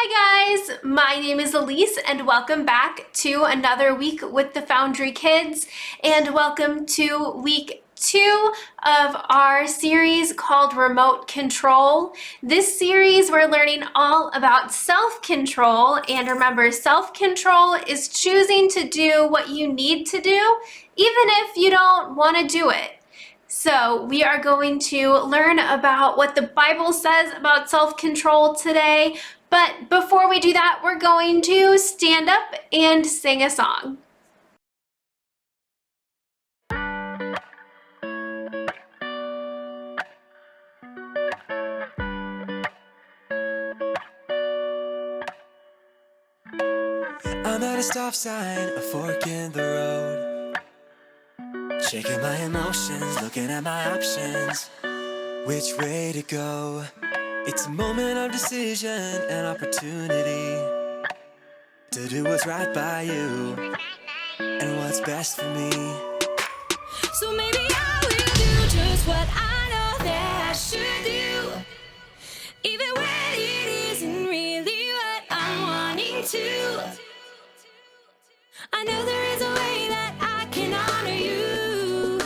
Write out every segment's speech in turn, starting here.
Hi guys, my name is Elise and welcome back to another week with the Foundry Kids, and welcome to week 2 of our series called Remote Control. This series we're learning all about self-control, and remember, self-control is choosing to do what you need to do even if you don't want to do it. So we are going to learn about what the Bible says about self-control today. But before we do that, we're going to stand up and sing a song. I'm at a stop sign, a fork in the road. Shaking my emotions, looking at my options. Which way to go? It's a moment of decision, an opportunity to do what's right by you and what's best for me. So maybe I will do just what I know that I should do, even when it isn't really what I'm wanting to. I know there is a way that I can honor you,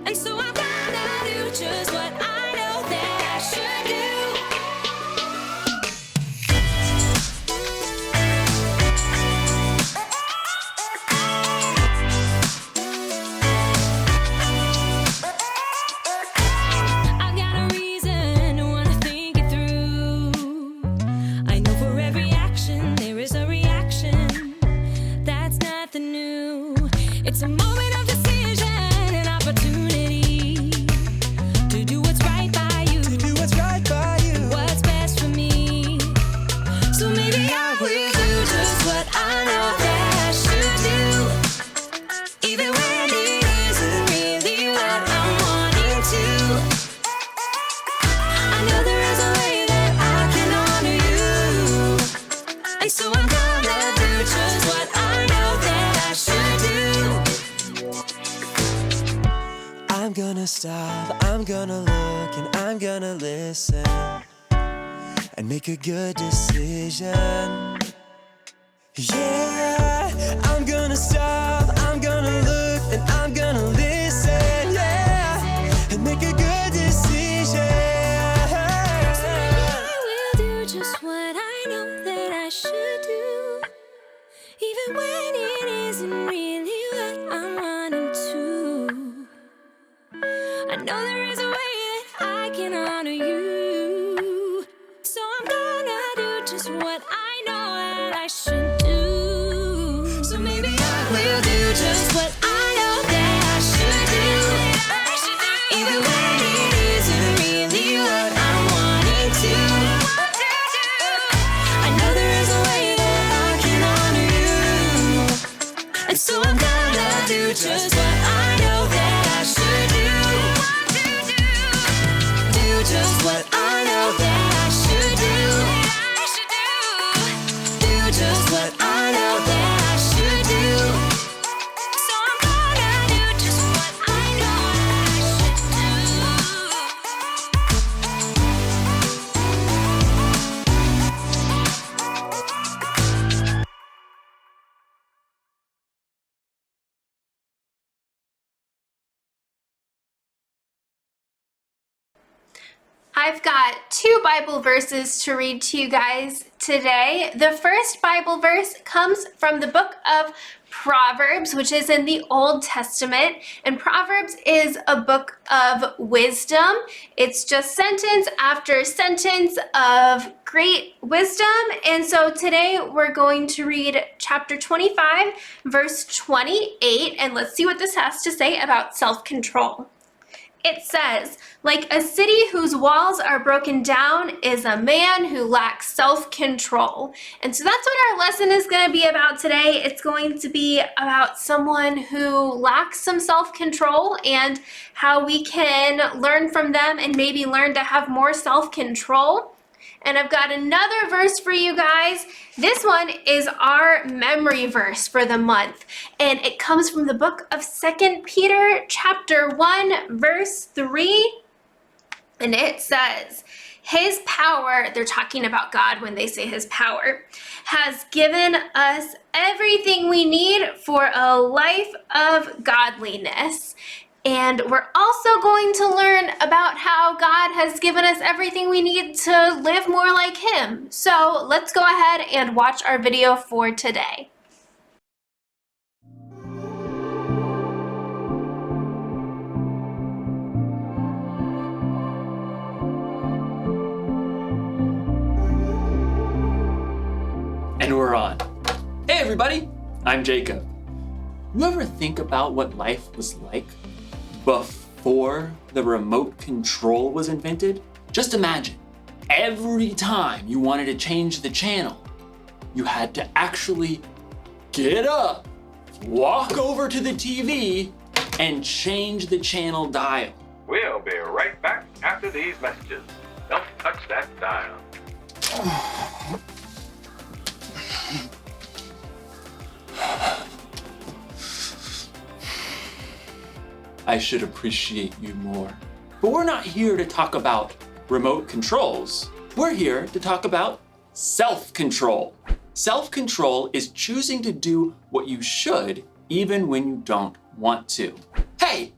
and so I'm gonna do just what I know that I should do. I've got a reason to wanna think it through. I know for every action there is a reaction. That's nothing new. It's a moment of decision, an opportunity to do what's right by you, To do what's right by you. what's best for me. So maybe I will do just what I know that I should do, even when it isn't really what I'm wanting to. I know there is a way that I can honor you, and so I'm gonna do just what I know that I should do. I'm gonna stop, I'm gonna look, and I'm gonna listen and make a good decision. Yeah, I'm gonna stop, I'm gonna look, and I'm gonna listen, yeah, and make a good decision. I will do just what I know that I should do, even when it isn't really what I'm wanting to. I know there is a way that I can honor you, so I'm gonna do just what I know that I should do. So maybe I will do just what I know that I should do, even when it isn't really what I'm wanting to. I know there is a way that I can honor you, and so I'm gonna do just what I know that I should do. Do just what I know that I should do. Do just what I know that I should do. So I'm gonna do just what I know that I should do. I've got 2 Bible verses to read to you guys today. The first Bible verse comes from the book of Proverbs, which is in the Old Testament, and Proverbs is a book of wisdom. It's just sentence after sentence of great wisdom, and so today we're going to read chapter 25, verse 28, and let's see what this has to say about self-control. It says, like a city whose walls are broken down is a man who lacks self-control. And so that's what our lesson is going to be about today. It's going to be about someone who lacks some self-control and how we can learn from them and maybe learn to have more self-control. And I've got another verse for you guys. This one is our memory verse for the month, and it comes from the book of 2 Peter chapter 1, verse 3, and it says, His power, they're talking about God when they say his power, has given us everything we need for a life of godliness. And we're also going to learn about how God has given us everything we need to live more like him. So let's go ahead and watch our video for today. And we're on. Hey everybody, I'm Jacob. You ever think about what life was like before the remote control was invented? Just imagine, every time you wanted to change the channel, you had to actually get up, walk over to the TV, and change the channel dial. We'll be right back after these messages. Don't touch that dial. I should appreciate you more. But we're not here to talk about remote controls. We're here to talk about self-control. Self-control is choosing to do what you should even when you don't want to. Hey,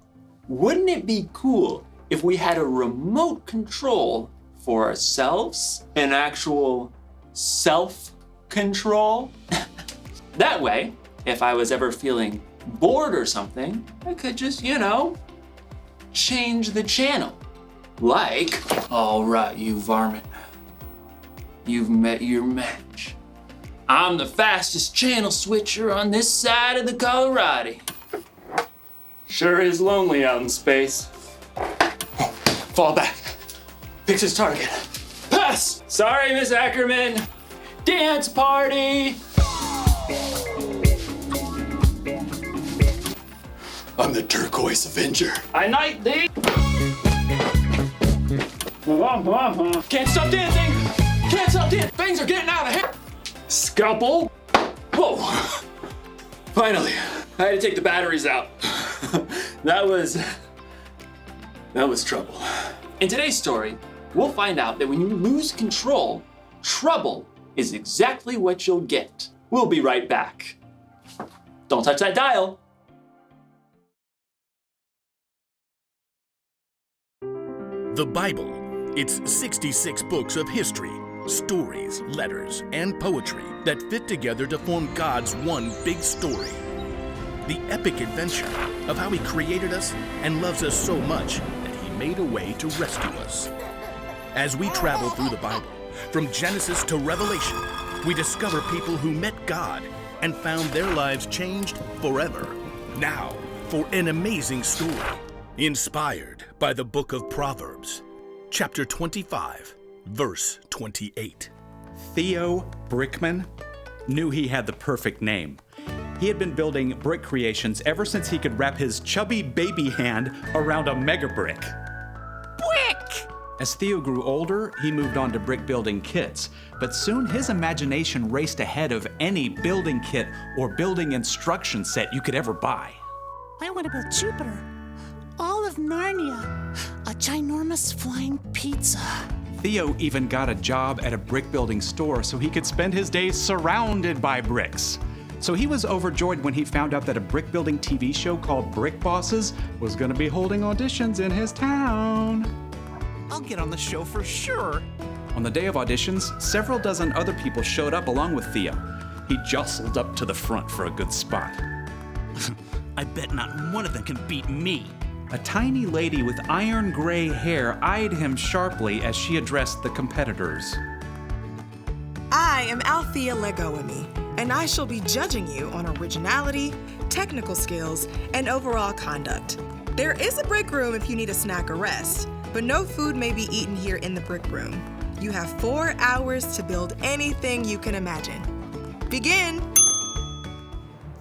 wouldn't it be cool if we had a remote control for ourselves? An actual self-control? That way, if I was ever feeling bored or something, I could just, change the channel. Like, all right, you varmint, you've met your match. I'm the fastest channel switcher on this side of the Colorado. Sure is lonely out in space. Fall back, picks his target. Pass! Sorry, Miss Ackerman. Dance party! I'm the Turquoise Avenger. I knight thee! Can't stop dancing! Can't stop dancing! Things are getting out of hand! Scalpel! Whoa! Finally, I had to take the batteries out. That was trouble. In today's story, we'll find out that when you lose control, trouble is exactly what you'll get. We'll be right back. Don't touch that dial. The Bible. It's 66 books of history, stories, letters, and poetry that fit together to form God's one big story. The epic adventure of how He created us and loves us so much that He made a way to rescue us. As we travel through the Bible, from Genesis to Revelation, we discover people who met God and found their lives changed forever. Now, for an amazing story. Inspired by the book of Proverbs, chapter 25, verse 28. Theo Brickman knew he had the perfect name. He had been building brick creations ever since he could wrap his chubby baby hand around a mega brick. Brick! As Theo grew older, he moved on to brick building kits, but soon his imagination raced ahead of any building kit or building instruction set you could ever buy. I want to build Jupiter, all of Narnia, a ginormous flying pizza. Theo even got a job at a brick building store so he could spend his days surrounded by bricks. So he was overjoyed when he found out that a brick building TV show called Brick Bosses was going to be holding auditions in his town. I'll get on the show for sure. On the day of auditions, several dozen other people showed up along with Theo. He jostled up to the front for a good spot. I bet not one of them can beat me. A tiny lady with iron gray hair eyed him sharply as she addressed the competitors. I am Althea Legoami, and I shall be judging you on originality, technical skills, and overall conduct. There is a break room if you need a snack or rest, but no food may be eaten here in the brick room. You have 4 hours to build anything you can imagine. Begin!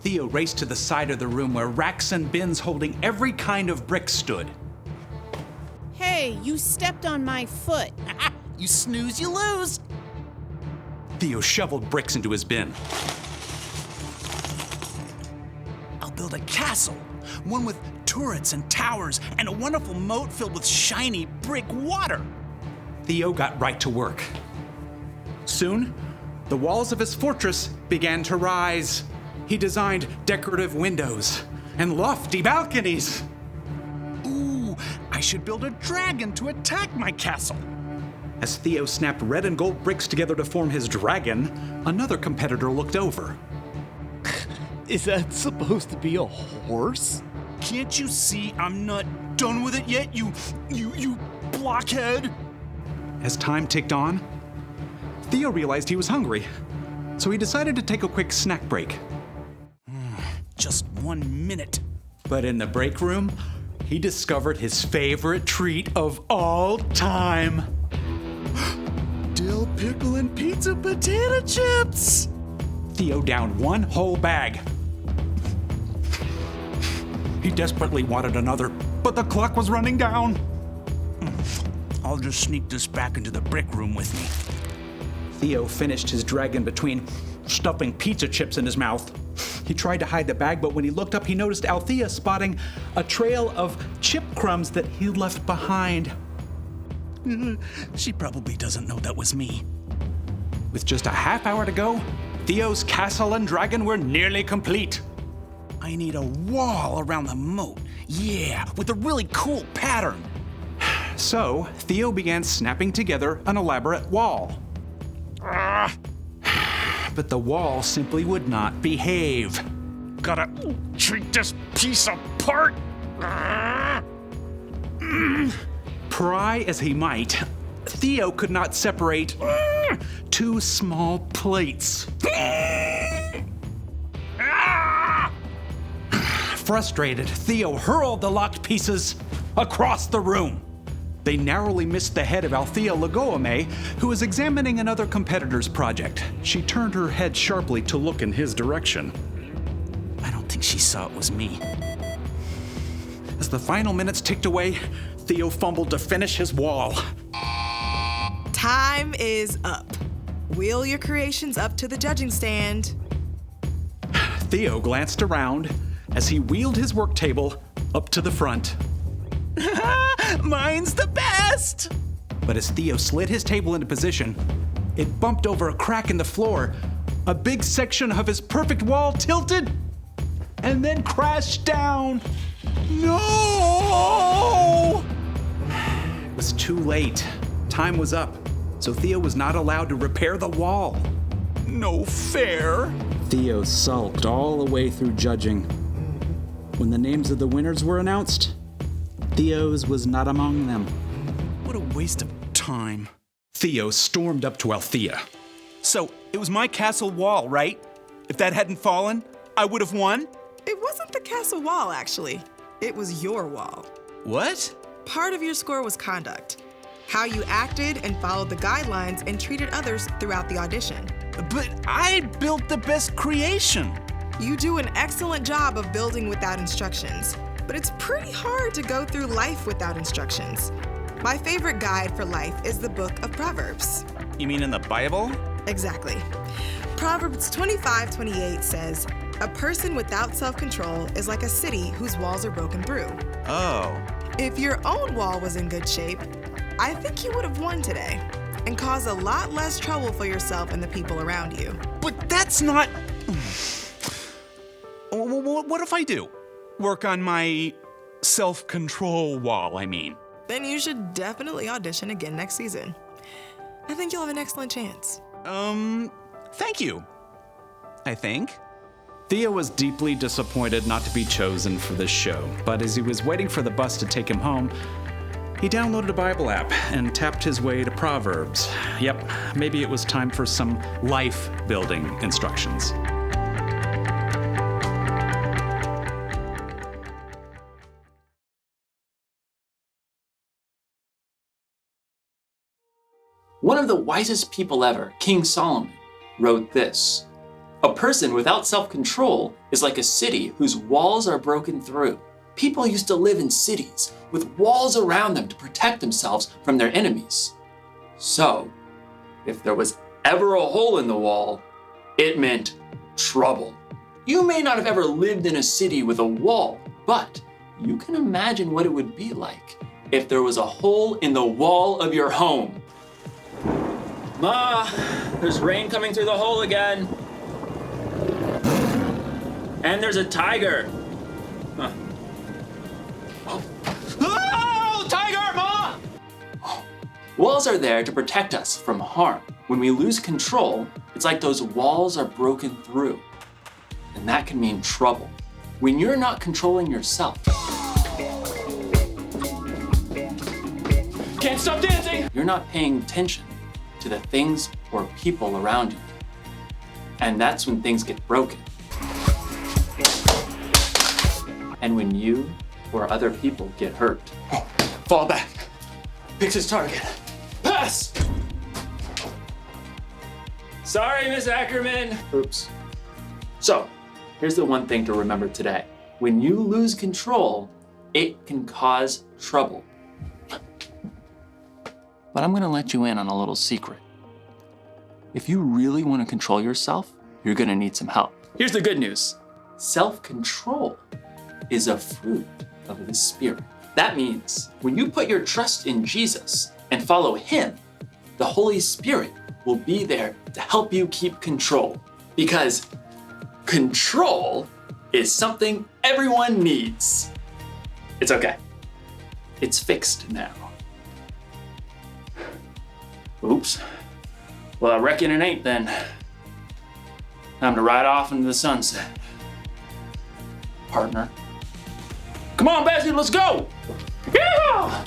Theo raced to the side of the room where racks and bins holding every kind of brick stood. Hey, you stepped on my foot. You snooze, you lose. Theo shoveled bricks into his bin. I'll build a castle, one with turrets and towers, and a wonderful moat filled with shiny brick water. Theo got right to work. Soon, the walls of his fortress began to rise. He designed decorative windows and lofty balconies. Ooh, I should build a dragon to attack my castle. As Theo snapped red and gold bricks together to form his dragon, another competitor looked over. Is that supposed to be a horse? Can't you see I'm not done with it yet, you blockhead? As time ticked on, Theo realized he was hungry, so he decided to take a quick snack break. Just 1 minute. But in the break room, he discovered his favorite treat of all time. Dill pickle and pizza potato chips! Theo downed one whole bag. He desperately wanted another, but the clock was running down. I'll just sneak this back into the brick room with me. Theo finished his dragon between stuffing pizza chips in his mouth. He tried to hide the bag, but when he looked up, he noticed Althea spotting a trail of chip crumbs that he'd left behind. She probably doesn't know that was me. With just a half hour to go, Theo's castle and dragon were nearly complete. I need a wall around the moat. Yeah, with a really cool pattern. So, Theo began snapping together an elaborate wall. But the wall simply would not behave. Gotta treat this piece apart. Pry as he might, Theo could not separate two small plates. Frustrated, Theo hurled the locked pieces across the room. They narrowly missed the head of Althea Legoame, who was examining another competitor's project. She turned her head sharply to look in his direction. I don't think she saw it was me. As the final minutes ticked away, Theo fumbled to finish his wall. Time is up. Wheel your creations up to the judging stand. Theo glanced around as he wheeled his work table up to the front. Mine's the best! But as Theo slid his table into position, it bumped over a crack in the floor. A big section of his perfect wall tilted and then crashed down. No! It was too late. Time was up, so Theo was not allowed to repair the wall. No fair. Theo sulked all the way through judging. When the names of the winners were announced, Theo's was not among them. What a waste of time. Theo stormed up to Althea. So, it was my castle wall, right? If that hadn't fallen, I would have won? It wasn't the castle wall, actually. It was your wall. What? Part of your score was conduct. How you acted and followed the guidelines and treated others throughout the audition. But I built the best creation. You do an excellent job of building without instructions, but it's pretty hard to go through life without instructions. My favorite guide for life is the book of Proverbs. You mean in the Bible? Exactly. Proverbs 25:28 says, "A person without self-control is like a city whose walls are broken through." Oh. If your own wall was in good shape, I think you would have won today and caused a lot less trouble for yourself and the people around you. But that's not... What if I do? Work on my self-control wall, I mean. Then you should definitely audition again next season. I think you'll have an excellent chance. Thank you. I think. Theo was deeply disappointed not to be chosen for this show, but as he was waiting for the bus to take him home, he downloaded a Bible app and tapped his way to Proverbs. Yep, maybe it was time for some life-building instructions. One of the wisest people ever, King Solomon, wrote this: "A person without self-control is like a city whose walls are broken through." People used to live in cities with walls around them to protect themselves from their enemies. So, if there was ever a hole in the wall, it meant trouble. You may not have ever lived in a city with a wall, but you can imagine what it would be like if there was a hole in the wall of your home. Ma, there's rain coming through the hole again. And there's a tiger. Huh. Oh, tiger, Ma! Walls are there to protect us from harm. When we lose control, it's like those walls are broken through. And that can mean trouble. When you're not controlling yourself. Can't stop dancing! You're not paying attention to the things or people around you. And that's when things get broken. And when you or other people get hurt. Oh, fall back. Picks his target. Pass! Sorry, Miss Ackerman. Oops. So, here's the one thing to remember today. When you lose control, it can cause trouble. But I'm gonna let you in on a little secret. If you really want to control yourself, you're gonna need some help. Here's the good news. Self-control is a fruit of the Spirit. That means when you put your trust in Jesus and follow Him, the Holy Spirit will be there to help you keep control. Because control is something everyone needs. It's okay. It's fixed now. Oops. Well, I reckon it ain't then. Time to ride off into the sunset. Partner. Come on, Bessie, let's go! Yeah!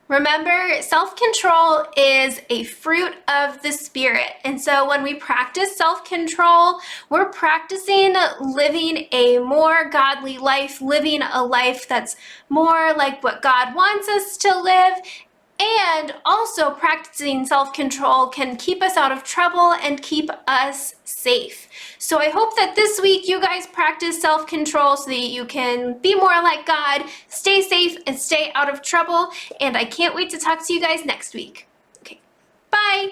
Remember, self-control is a fruit of the Spirit. And so when we practice self-control, we're practicing living a more godly life, living a life that's more like what God wants us to live. And also practicing self-control can keep us out of trouble and keep us safe. So I hope that this week you guys practice self-control so that you can be more like God, stay safe, and stay out of trouble. And I can't wait to talk to you guys next week. Okay, bye.